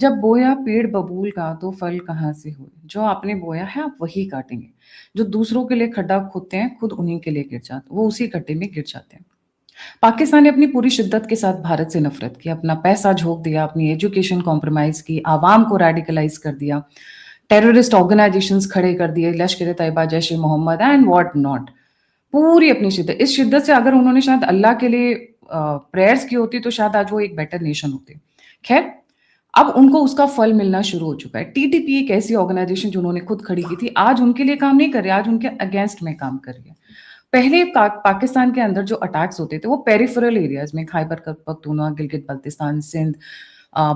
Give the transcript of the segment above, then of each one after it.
जब बोया पेड़ बबूल का तो फल कहाँ से हुए? जो आपने बोया है आप वही काटेंगे। जो दूसरों के लिए खड्डा खोदते हैं, खुद उन्हीं के लिए गिर जाते वो उसी गड्ढे में गिर जाते हैं। पाकिस्तान ने अपनी पूरी शिद्दत के साथ भारत से नफ़रत की, अपना पैसा झोंक दिया, अपनी एजुकेशन कॉम्प्रोमाइज़ की, आवाम को रेडिकलाइज़ कर दिया, टेररिस्ट ऑर्गनाइज़ेशंस खड़े कर दिए, Lashkar-e-Taiba, Jaish-e-Mohammed and what not. पूरी अपनी शिद्दत इस शिद्दत से अगर उन्होंने शायद अल्लाह के लिए प्रेयर्स की होती तो शायद आज वो एक बेटर नेशन होते। ख़ैर, अब उनको उसका फल मिलना शुरू हो चुका है। टीटीपी एक ऐसी ऑर्गनाइज़ेशन जो उन्होंने खुद खड़ी की थी, आज उनके लिए काम नहीं कर रही है, आज उनके अगेंस्ट में काम कर रही है। पहले पाकिस्तान के अंदर जो अटैक्स होते थे, वो पेरिफेरल एरियाज़ में खैबर पख्तूनख्वा, गिलगित-बल्तिस्तान, सिंध,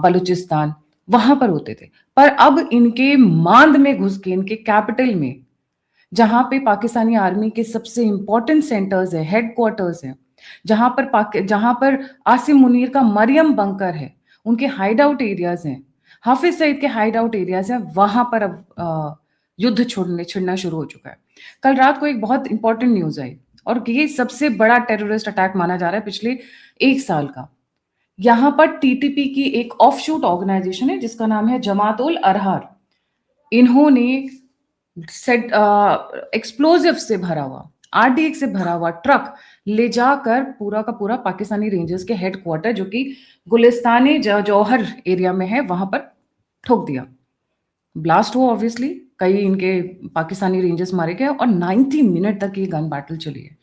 बलूचिस्तान, वहाँ पर होते थे। पर अब इनके मांद में घुस के, इनके कैपिटल में, जहाँ पे पाकिस्तानी आर्मी के सबसे इम्पोर्टेंट सेंटर्स हैं, हेडक्वार्टर्स हैं, जहाँ पर आसिम मुनीर का मरियम बंकर है, उनके हाइड आउट एरियाज़ हैं, हाफिज़ सईद के हाइड आउट एरियाज़ हैं, वहाँ पर अब युद्ध छिड़ना शुरू हो चुका है। कल रात को एक बहुत इम्पोर्टेंट न्यूज़ आई और ये सबसे बड़ा टेररिस्ट अटैक माना जा रहा है पिछले 1 साल का। यहाँ पर टीटीपी की एक ऑफशूट ऑर्गनाइज़ेशन है जिसका नाम है जमात-उल अरहार। इन्होंने सेट एक्सप्लोजिव से भरा हुआ, आरडीएक्स से भरा हुआ ट्रक ले जाकर पूरा का पूरा पाकिस्तानी रेंजर्स के हेडक्वार्टर जो कि गुलिस्तान जौहर एरिया में है, वहाँ पर ठोक दिया। ब्लास्ट हुआ ऑब्वियसली, कई इनके पाकिस्तानी रेंजर्स मारे गए और 90 मिनट तक ये गन बैटल चली है।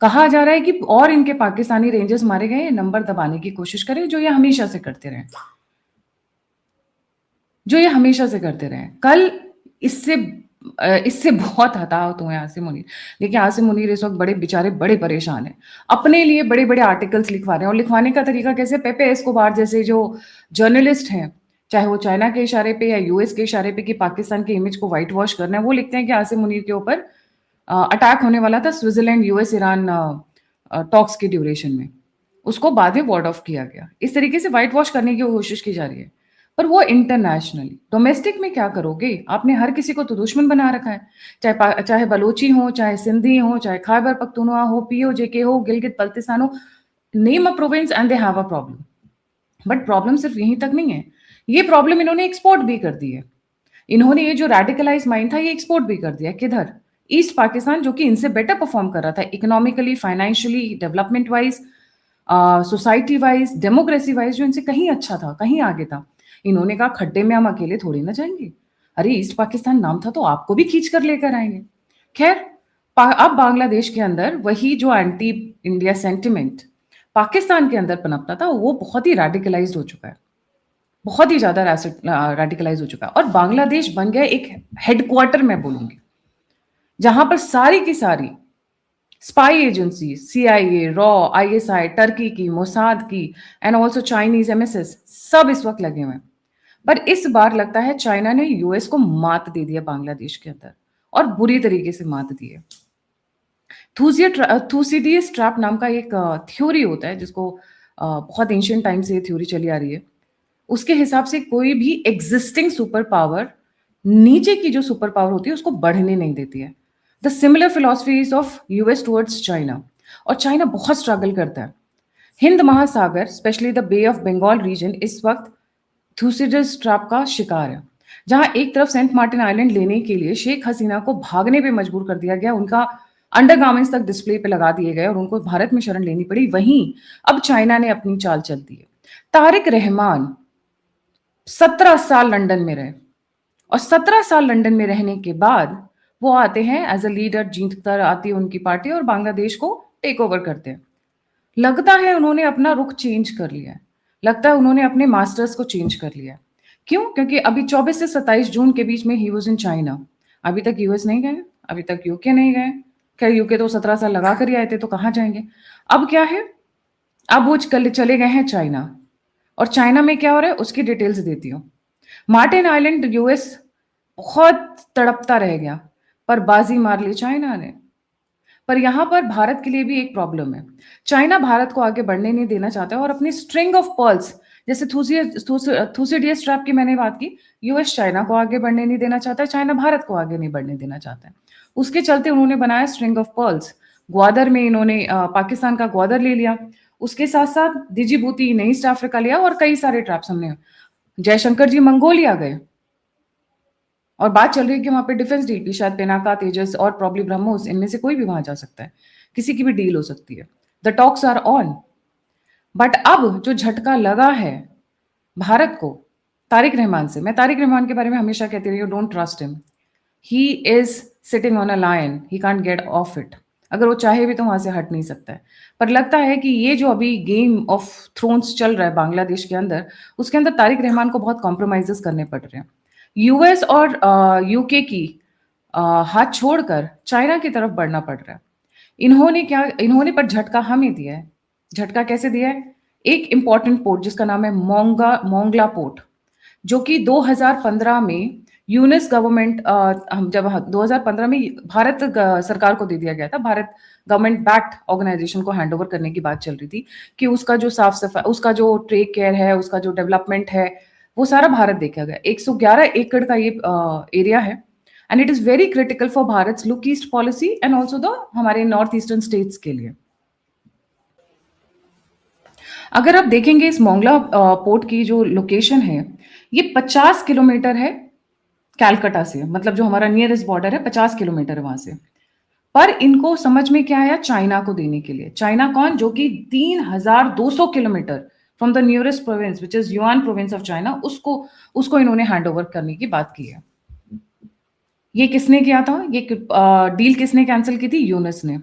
कहा जा रहा है कि और इनके पाकिस्तानी रेंजर्स मारे गए, नंबर दबाने की कोशिश करें, जो ये हमेशा से करते रहे। कल इससे बहुत हताहत हुए आसिम मुनीर। देखिए, आसिम मुनीर इस वक़्त बेचारे बड़े परेशान हैं। अपने लिए बड़े-बड़े आर्टिकल्स लिखवा रहे हैं और लिखवाने का तरीका कैसे? पेपे एस्कोबार जैसे जो जर्नलिस्ट हैं, चाहे वो चाइना के इशारे पे या यूएस के इशारे पे कि पाकिस्तान की इमेज को व्हाइट वॉश करना है, वो लिखते हैं कि आसिम मुनीर के ऊपर अटैक होने वाला था स्विट्ज़रलैंड, यूएस, ईरान टॉक्स के ड्यूरेशन में। उसको बाद में वार्ड ऑफ किया गया। इस तरीके से व्हाइट वॉश करने की कोशिश की जा रही है। पर वो इंटरनेशनली, डोमेस्टिक में क्या करोगे? आपने हर किसी को तो दुश्मन बना रखा है। चाहे बलोची हो, चाहे सिंधी हो, चाहे खैबर पख्तूनख्वा हो, पीओजेके हो, गिलगित-बल्तिस्तान हो, name a province and they have a problem. But problem सिर्फ यहीं तक नहीं है। ये प्रॉब्लम इन्होंने एक्सपोर्ट भी कर दी है। इन्होंने ये जो रेडिकलाइज्ड माइंड था, ये एक्सपोर्ट भी कर दिया। किधर? ईस्ट पाकिस्तान, जो कि इनसे बेटर परफॉर्म कर रहा था economically, financially, development wise, society wise, democracy wise, जो इनसे कहीं अच्छा था, कहीं आगे था। इन्होंने कहा खड्डे में हम अकेले थोड़ी ना जाएँगे। अरे ईस्ट पाकिस्तान नाम था तो आपको भी खींच कर लेकर आएँगे। ख़ैर, अब बांग्लादेश के अंदर वही जो एंटी इंडिया सेंटिमेंट पाकिस्तान के अंदर पनपता था, वो बहुत ही रेडिकलाइज़्ड हो चुका है। बहुत ही ज़्यादा रेडिकलाइज़ हो चुका है और बांग्लादेश बन गया एक हेडक्वार्टर, मैं बोलूँगी, जहाँ पर सारी की सारी spy agency, CIA, raw, ISI, Turkey की, मोसाद की एंड आल्सो चाइनीज़ एमएसएस सब इस वक़्त लगे हुए हैं। पर इस बार लगता है चाइना ने यूएस को मात दे दिया बांग्लादेश के अंदर और बुरी तरीके से मात दी है। थूसिडियस ट्रैप नाम का एक थ्योरी होता है जिसको बहुत एंशिएंट टाइम से ये थ्योरी चली आ रही है। उसके हिसाब से कोई भी एग्जिस्टिंग सुपर पावर नीचे की जो सुपर पावर होती है उसको बढ़ने नहीं देती है। The similar philosophies of US towards China, और चाइना बहुत स्ट्रगल करता है। Hind Mahasagar, specially the bay of Bengal region, इस वक्त थूसिडियस ट्रैप का शिकार है, जहां एक तरफ सेंट मार्टिन आइलैंड लेने के लिए शेख हसीना को भागने पे मजबूर कर दिया गया, उनका अंडरगारमेंट्स तक डिस्प्ले पे लगा दिए गए और उनको भारत में शरण लेनी पड़ी। वहीं अब चाइना ने अपनी चाल चल दी है। तारिक रहमान 17 साल लंदन में रहे और 17 साल लंदन में रहने के बाद वो आते हैं एज अ लीडर, जीत कर आती है उनकी पार्टी और बांग्लादेश को टेक ओवर करते हैं। लगता है उन्होंने अपना रुख चेंज कर लिया है। लगता है उन्होंने अपने मास्टर्स को चेंज कर लिया है। क्यों? क्योंकि अभी 24 से 27 जून के बीच में ही वाज़ इन चाइना। अभी तक यूएस नहीं गए, अभी तक यूके नहीं गए। खैर, यूके तो 17 साल लगा कर ही आए थे, तो कहाँ जाएँगे? अब क्या है? अब वो चले गए हैं चाइना, और चाइना में क्या हो रहा है उसकी डिटेल्स देती हूँ। मार्टिन आइलैंड यूएस बहुत तड़पता रह गया, पर बाजी मार ली चाइना ने। पर यहाँ पर भारत के लिए भी एक प्रॉब्लम है। चाइना भारत को आगे बढ़ने नहीं देना चाहता है और अपनी स्ट्रिंग ऑफ पर्ल्स, जैसे थूसिडियस ट्रैप की मैंने बात की, यूएस चाइना को आगे बढ़ने नहीं देना चाहता है, चाइना भारत को आगे नहीं बढ़ने देना चाहता है। उसके चलते उन्होंने बनाया स्ट्रिंग ऑफ पर्ल्स। ग्वादर में इन्होंने पाकिस्तान का ग्वादर ले लिया। उसके साथ-साथ डिजिबूटी, ईस्ट अफ्रीका लिया और कई सारे ट्रैप्स हमने जयशंकर जी मंगोलिया गए और बात चल रही है कि वहाँ पे डिफेंस डील की, शायद पिनाका, तेजस और प्रॉब्ली ब्रह्मोस, इनमें से कोई भी वहाँ जा सकता है। किसी की भी डील हो सकती है। The talks are on. But अब जो झटका लगा है भारत को तारिक रहमान से, मैं तारिक रहमान के बारे में हमेशा कहती रही हूँ, don't trust him. He is sitting on a lion, he can't get off it. अगर वो चाहे भी तो वहां से हट नहीं सकता है। पर लगता है कि ये जो अभी गेम ऑफ थ्रोन्स चल रहा है बांग्लादेश के अंदर, उसके अंदर तारिक रहमान को बहुत कॉम्प्रोमाइजेस करने पड़ रहे हैं। यूएस और यूके की हाथ छोड़कर चाइना की तरफ बढ़ना पड़ रहा है। इन्होंने पर झटका हमें दिया है। झटका कैसे दिया है? एक इंपॉर्टेंट पोर्ट जिसका नाम है मोंगला पोर्ट, जो कि 2015 में यूनिस गवर्नमेंट, हम जब 2015 में भारत सरकार को दे दिया गया था, भारत गवर्नमेंट बैक्ड ऑर्गेनाइजेशन को हैंड ओवर करने की बात चल रही थी कि उसका जो साफ सफाई, उसका जो टेक केयर है, उसका जो डेवलपमेंट है, वो सारा भारत देखा गया। 111 एकड़ का ये एरिया है and it is very critical for Bharat look east policy and also the हमारे नॉर्थ ईस्टर्न स्टेट्स के लिए। अगर आप देखेंगे इस मोंगला पोर्ट की जो लोकेशन है, ये 50 किलोमीटर है कैलकाटा से, मतलब जो हमारा नियरेस्ट बॉर्डर है 50 किलोमीटर है वहां से। पर इनको समझ में क्या आया? चाइना को देने के लिए। चाइना कौन? जो कि 3,200 kilometre from the nearest province which is yuan province of China, उसको उसको इन्होंने हैंड ओवर करने की बात की है। ये किसने किया था? ये डील किसने कैंसिल की थी? यूनिस ने।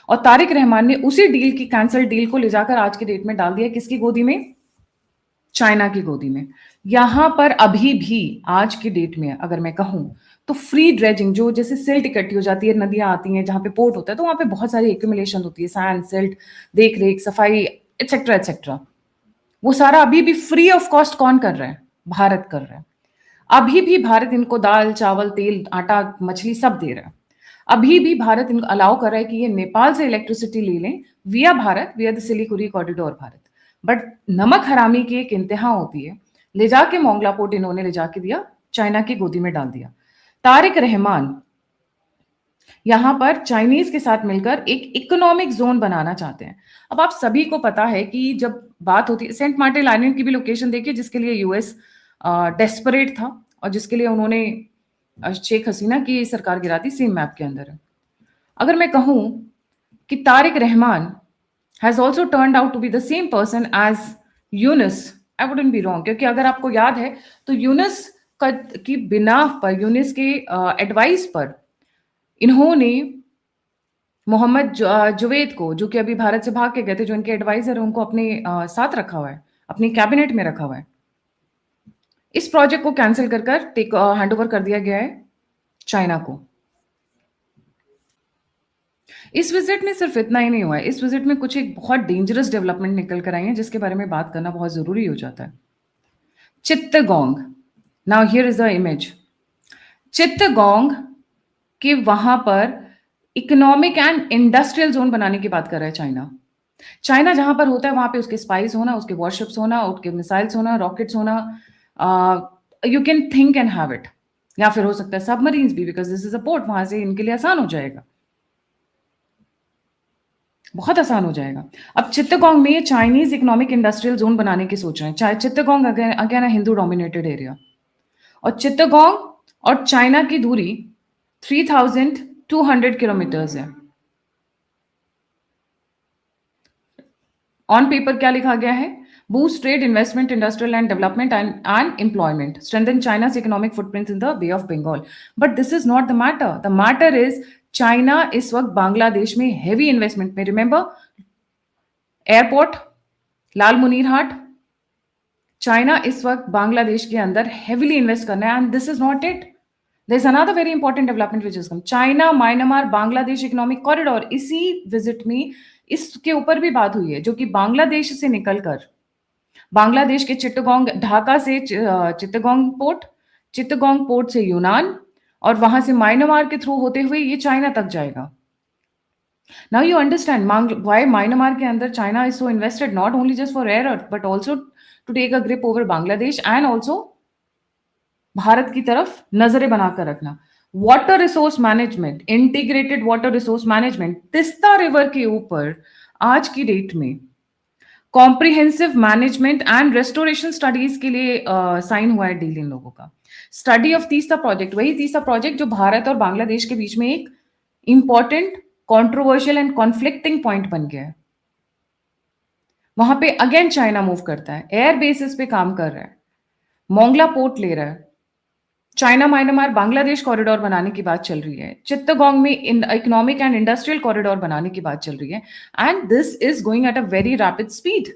और तारिक रहमान ने उसी डील की, कैंसिल डील को ले जाकर आज के डेट में डाल दिया किसकी गोदी में? चाइना की गोदी में। यहां पर अभी भी आज की डेट में अगर मैं कहूं तो फ्री ड्रेजिंग, जो जैसे सिल्ट इकट्ठी हो जाती है, नदियां आती हैं जहां पे पोर्ट होता है, तो वहां पे बहुत सारी एक्यूमुलेशन होती है, सैंड, सिल्ट, देख रेख, सफाई, एटसेट्रा एटसेट्रा। वो सारा अभी भी फ्री ऑफ कॉस्ट कौन कर रहा है? भारत कर रहा है। अभी भी भारत इनको दाल, चावल, तेल, आटा, मछली सब दे रहा है। अभी भी भारत इनको अलाउ कर रहा है कि ये नेपाल से इलेक्ट्रिसिटी ले लें विया भारत, विया the Siliguri corridor Bharat. But नमक हरामी की एक इंतहा होती है। ले जाके मोंगला पोर्ट इन्होंने ले जाके दिया, चाइना की गोदी में डाल दिया। तारिक रहमान यहां पर चाइनीज के साथ मिलकर एक इकोनॉमिक जोन बनाना चाहते हैं। अब आप सभी को पता है कि जब बात होती है, सेंट मार्टिन आइलैंड की भी लोकेशन देखिए, जिसके लिए यूएस डेस्परेट था और जिसके लिए उन्होंने शेख हसीना की सरकार गिरा दी, सेम मैप के अंदर है। अगर मैं कहूं कि Tariq Rahman has also turned out to be the same person as Yunus, I wouldn't be wrong, क्योंकि अगर आपको याद है तो यूनिस की बिना पर, यूनिस के एडवाइस पर इन्होंने मोहम्मद जुवेद को, जो कि अभी भारत से भाग के गए थे, जो इनके एडवाइजर है, उनको अपने साथ रखा हुआ है, अपनी कैबिनेट में रखा हुआ है। इस प्रोजेक्ट को कैंसिल कर कर टेक हैंड ओवर कर दिया गया है चाइना को। इस विजिट में सिर्फ इतना ही नहीं हुआ है, इस विजिट में कुछ एक बहुत डेंजरस डेवलपमेंट निकल कर आई है जिसके बारे में बात करना बहुत जरूरी हो जाता है। Chittagong, now here is the image. Chittagong के वहां पर इकोनॉमिक एंड इंडस्ट्रियल जोन बनाने की बात कर रहा है चाइना। चाइना जहां पर होता है वहां पे उसके स्पाइस होना, उसके वॉरशिप्स होना, उसके मिसाइल्स होना, रॉकेट्स होना, you can think and have it. या फिर हो सकता है सबमरीन्स भी, because this is a port, वहां से इनके लिए आसान हो जाएगा, बहुत आसान हो जाएगा। अब चित्तगोंग में ये चाइनीज इकोनॉमिक इंडस्ट्रियल जोन बनाने की सोच रहे हैं। चाहे चित्तगोंग अगेन हिंदू डोमिनेटेड एरिया, और चित्तगोंग और चाइना की दूरी 3,200 किलोमीटर्स है। ऑन पेपर क्या लिखा गया है? Boost trade, investment, industrial and development and employment, strengthen China's economic footprint in the bay of Bengal. But this is not the matter. The matter is China इस वक्त बांग्लादेश में हेवी इन्वेस्टमेंट में, remember airport, Lalmonirhat, China इस वक्त बांग्लादेश के अंदर heavily invest करना है। And this is not it, there is another very important development which is come, China Myanmar Bangladesh economic corridor. इसी विजिट में इसके ऊपर भी बात हुई है, जो कि बांग्लादेश से निकलकर, बांग्लादेश के चिट्टगोंग, ढाका से चिट्टगोंग पोर्ट, चिट्टगोंग पोर्ट से यूनान, और वहां से म्यांमार के थ्रू होते हुए ये चाइना तक जाएगा। Now you understand why Myanmar के अंदर China is so invested, not only just for rare earth, but also to take a grip over Bangladesh and also Bharat की तरफ नजरें बनाकर रखना। Water resource management, integrated water resource management, Teesta river के ऊपर आज की डेट में comprehensive management and restoration studies के लिए साइन हुआ है डील इन लोगों का। स्टडी ऑफ तीसरा प्रोजेक्ट, वही तीसरा प्रोजेक्ट जो भारत और बांग्लादेश के बीच में एक important, controversial and conflicting point बन गया है। वहां पे अगेन चाइना मूव करता है, एयर बेसिस पे काम कर रहा है, मोंगला पोर्ट ले रहा है, चाइना म्यांमार बांग्लादेश कॉरिडोर बनाने की बात चल रही है, चित्तगोंग में इकोनॉमिक एंड इंडस्ट्रियल कॉरिडोर बनाने की बात चल रही है, and this is going at a very rapid speed.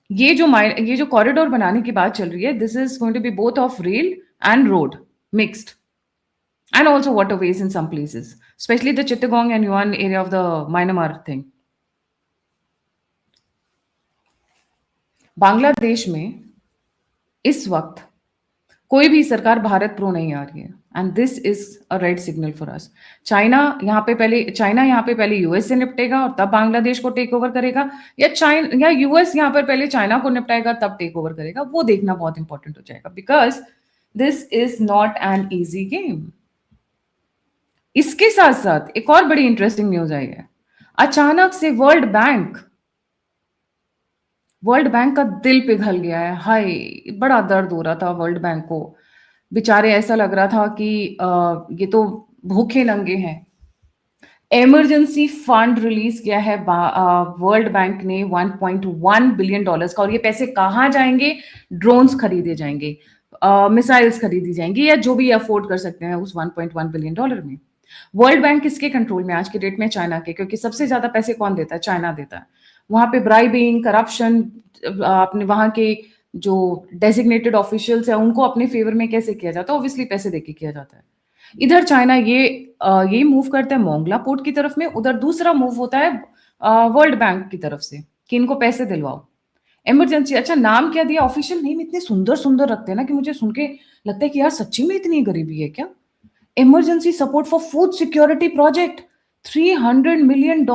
ये जो कॉरिडोर बनाने की बात चल रही है, this is going to be both of rail and road mixed, and also waterways in some places, especially the Chittagong and Yuan area of the Myanmar thing. Bangladesh में इस वक्त कोई भी सरकार भारत प्रो नहीं आ रही है, and this is a red signal for us. China यहाँ पे पहले यूएस से निपटेगा और तब बांग्लादेश को टेक ओवर करेगा, या यूएस यहाँ पर पहले चाइना को निपटाएगा तब टेक ओवर करेगा, वो देखना बहुत इंपॉर्टेंट हो जाएगा, because this is not an easy game. इसके साथ साथ एक और बड़ी इंटरेस्टिंग न्यूज आई है। अचानक से वर्ल्ड बैंक का दिल पिघल गया है। हाय, बड़ा दर्द हो रहा था वर्ल्ड बैंक को, बेचारे ऐसा लग रहा था कि ये तो भूखे नंगे हैं। इमरजेंसी फंड रिलीज किया है वर्ल्ड बैंक ने 1.1 बिलियन डॉलर्स का, और ये पैसे कहाँ जाएंगे? ड्रोन्स खरीदे जाएंगे, मिसाइल्स खरीदी जाएंगी, या जो भी अफोर्ड कर सकते हैं उस 1.1 बिलियन डॉलर में। वर्ल्ड बैंक किसके कंट्रोल में आज की डेट में? चाइना के, क्योंकि सबसे ज्यादा पैसे कौन देता है? चाइना देता है। वहां पे ब्राइबिंग, करप्शन, अपने वहां के जो डेजिग्नेटेड ऑफिशियल्स है उनको अपने फेवर में कैसे किया जाता है? ऑब्वियसली पैसे देके किया जाता है। इधर चाइना ये मूव करता है मोंगला पोर्ट की तरफ में, उधर दूसरा मूव होता है वर्ल्ड बैंक की तरफ से कि इनको पैसे दिलवाओ। इमरजेंसी, अच्छा नाम क्या दिया? ऑफिशियल नेम इतने सुंदर सुंदर रखते हैं ना कि मुझे सुन के लगता है कि यार सच्ची में इतनी गरीबी है क्या? Emergency support for food security project, $300 million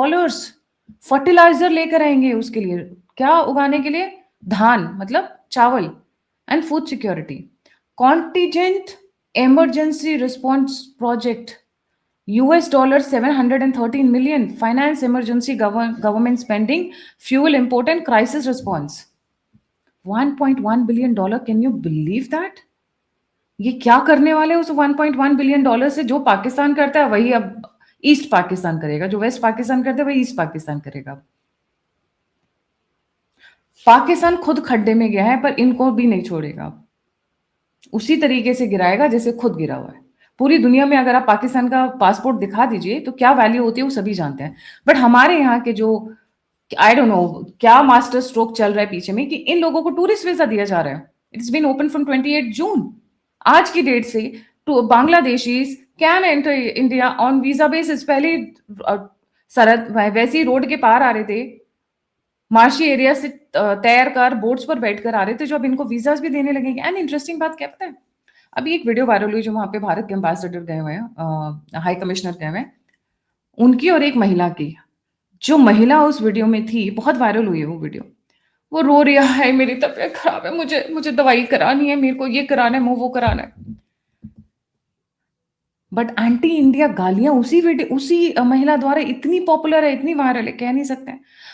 fertiliser लेकर आएंगे उसके लिए। क्या उगाने के लिए? धान, मतलब चावल, and food security. Contingent emergency response project, $713 million, finance emergency government spending, fuel import and crisis response. $1.1 billion, can you believe that? ये क्या करने वाले उस 1.1 बिलियन डॉलर से? जो पाकिस्तान करता है वही अब ईस्ट पाकिस्तान करेगा, जो वेस्ट पाकिस्तान करता है वही ईस्ट पाकिस्तान करेगा। पाकिस्तान खुद खड्डे में गया है, पर इनको भी नहीं छोड़ेगा, उसी तरीके से गिराएगा जैसे खुद गिरा हुआ है। पूरी दुनिया में अगर आप पाकिस्तान का पासपोर्ट दिखा दीजिए तो क्या वैल्यू होती है वो सभी जानते हैं, बट हमारे यहाँ के जो आई डोंट नो क्या मास्टर स्ट्रोक चल रहा है पीछे में कि इन लोगों को टूरिस्ट वीजा दिया जा रहा है। इट्स बीन ओपन फ्रॉम 28 जून। आज की डेट से Bangladeshis can enter India on visa basis. पहले सरहद वैसी रोड के पार आ रहे थे, मार्शी एरिया से तैर कर बोट्स पर बैठकर आ रहे थे, जो अब इनको वीजास भी देने लगेंगे। एंड इंटरेस्टिंग बात क्या पता है, अभी एक वीडियो वायरल हुई जो वहां पे भारत के एम्बेसडर गए हुए हैं, हाई कमिश्नर गए हुए हैं, उनकी और एक महिला की। जो महिला उस वीडियो में थी, बहुत वायरल हुई है वो वीडियो, वो रो रही है, मेरी तबीयत खराब है, मुझे दवाई करानी है, मेरे को ये कराना है, वो कराना है। बट एंटी इंडिया गालियां उसी महिला द्वारा इतनी पॉपुलर है, इतनी वायरल है, कह नहीं सकते।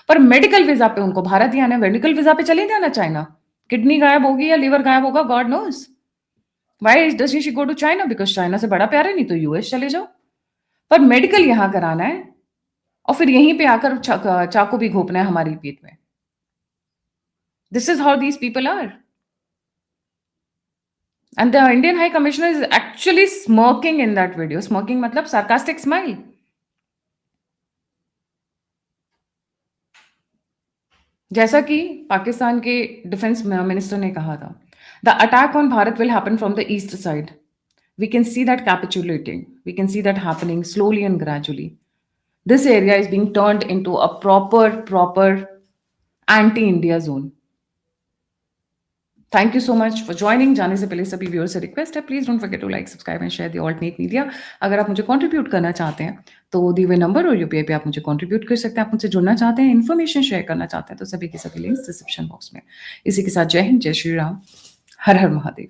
पर मेडिकल वीजा पे उनको भारत ही आना है, मेडिकल वीजा पे चले जाना चाइना। किडनी गायब होगी या लिवर गायब होगा, god knows. Why does she go to China? Because China से बड़ा प्यार है, नहीं तो यूएस चले जाओ। पर मेडिकल यहां कराना है और फिर यहीं पे आकर चाकू भी घोपना है हमारी पीठ में। This is how these people are. And the Indian High Commissioner is actually smirking in that video. Smirking मतलब sarcastic smile. जैसा कि पाकिस्तान के डिफेंस मिनिस्टर ने कहा था, the attack on Bharat will happen from the east side. We can see that capitulating. We can see that happening slowly and gradually. This area is being turned into a proper anti-India zone. Thank you so much for joining. जाने से पहले सभी viewers से request है, please don't forget to like, subscribe and share the alternate media. अगर आप मुझे contribute करना चाहते हैं तो दिए हुए नंबर और यूपीआई पे आप मुझे कंट्रीब्यूट कर सकते हैं। आप मुझसे जुड़ना चाहते हैं, इन्फॉर्मेशन शेयर करना चाहते हैं तो सभी के सभी लिंक्स डिस्क्रिप्शन बॉक्स में। इसी के साथ जय हिंद, जय श्री राम, हर हर महादेव।